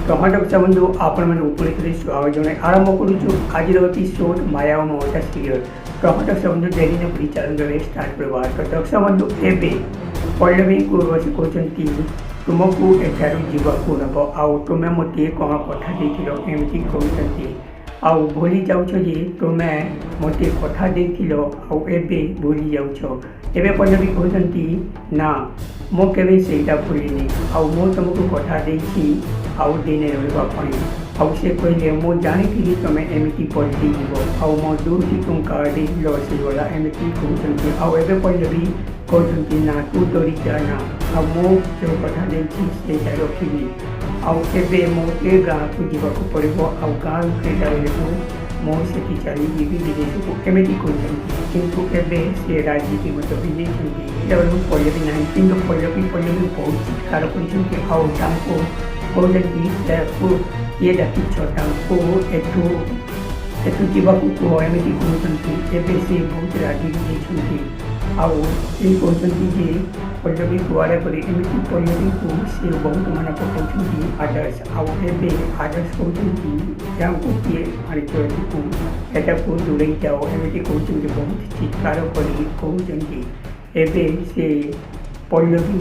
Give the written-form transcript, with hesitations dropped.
Tomato ବନ୍ଧୁ ଆପଣମାନେ ଉପସ୍ଥିତ ସ୍ୱାଗତ ଜଣାଇ ଆରମ୍ଭ କରୁଛୁ ଆଜିର ଏପିସୋଡ୍ ମାୟା ଓ ମମତା ସିରିଏଲ। ଟମାଟୋ ବନ୍ଧୁ ଡେରି ନ କରି ଚାଲନ୍ତୁ ଷ୍ଟାର୍ଟ କରିବା। ଦର୍ଶକ ବନ୍ଧୁ ଏବେ ପଲ୍ଲବୀଙ୍କୁ ବସି କହୁଛନ୍ତି ତୁମକୁ ଏଠାରୁ ଯିବାକୁ ହେବ, ଆଉ ତୁମେ ମୋତେ କ'ଣ କଥା ଦେଇଥିଲ ଏମିତି କହୁଛନ୍ତି, ଆଉ ଭୁଲି ଯାଉଛ ଯେ ତୁମେ ମୋତେ କଥା ଦେଇଥିଲ ଆଉ ଏବେ ଭୁଲି ଯାଉଛ। ଏବେ ପଲ୍ଲବୀ କହୁଛନ୍ତି ନା ମୁଁ କେବେ ସେଇଟା ଭୁଲିନି, ଆଉ ମୁଁ ତୁମକୁ କଥା ଦେଇଛି ଆଉ ଦିନେ ରହିବା ପାଇଁ। ଆଉ ସେ କହିଲେ ମୁଁ ଜାଣିଥିଲି ତୁମେ ଏମିତି ପଲଟି ଯିବ, ଆଉ ମୋ 2ଟି ଟଙ୍କା ଲସ୍ ହେଇଗଲା ଏମିତି କହୁଛନ୍ତି। ଆଉ ଏବେ ପଲ୍ଲବୀ କହୁଛନ୍ତି ନା ତୁ ଡରି ଯାନା, ଆଉ ମୁଁ ଯେଉଁ କଥା ଦେଇଛି ସେଇଟା ରଖିବି, ଆଉ ଏବେ ମୁଁ ଏ ଗାଁକୁ ଯିବାକୁ ପଡ଼ିବ, ଆଉ ଗାଁ ଫେରିଲା ବେଳକୁ ମୁଁ ସେଠି ଚାଲିଯିବି ବିଦେଶକୁ ଏମିତି କହୁଛନ୍ତି। କିନ୍ତୁ ଏବେ ସେ ରାଜନୀତି ମଧ୍ୟ ଭିଜେଇଛନ୍ତି। ସେତେବେଳକୁ ପଲ୍ଲବୀ ନାହିଁ, କିନ୍ତୁ ପଲ୍ଲବୀ ବହୁତ ଚିତ୍କାର କରିଛନ୍ତି ଆଉ ତାଙ୍କୁ କହୁଛନ୍ତି ତାକୁ କିଏ ଡାକିଛ, ତାଙ୍କୁ ଏଠୁ ଯିବାକୁ କୁହ ଏମିତି କହୁଛନ୍ତି। ଏବେ ସେ ବହୁତ ରାଜି ହେଇଯାଇଛନ୍ତି ଆଉ ସେ କହୁଛନ୍ତି ଯେ ପଲ୍ଲବୀ କୁଆଡ଼େ କରି ଏମିତି ପଲ୍ଲବୀକୁ ସେ ବହୁତ ମନେ ପକାଉଛନ୍ତି ଆଦର୍ଶ। ଆଉ ଏବେ ଆଦର୍ଶ କହୁଛନ୍ତି ଯାହାକୁ କିଏ ଆଣିଛ ଏଟାକୁ ଦୂରେଇ ଯାଅ ଏମିତି କହୁଛନ୍ତି, ବହୁତ ଚିତ୍କାର କରି କହୁଛନ୍ତି। ଏବେ ସେ ପଲ୍ଲବୀ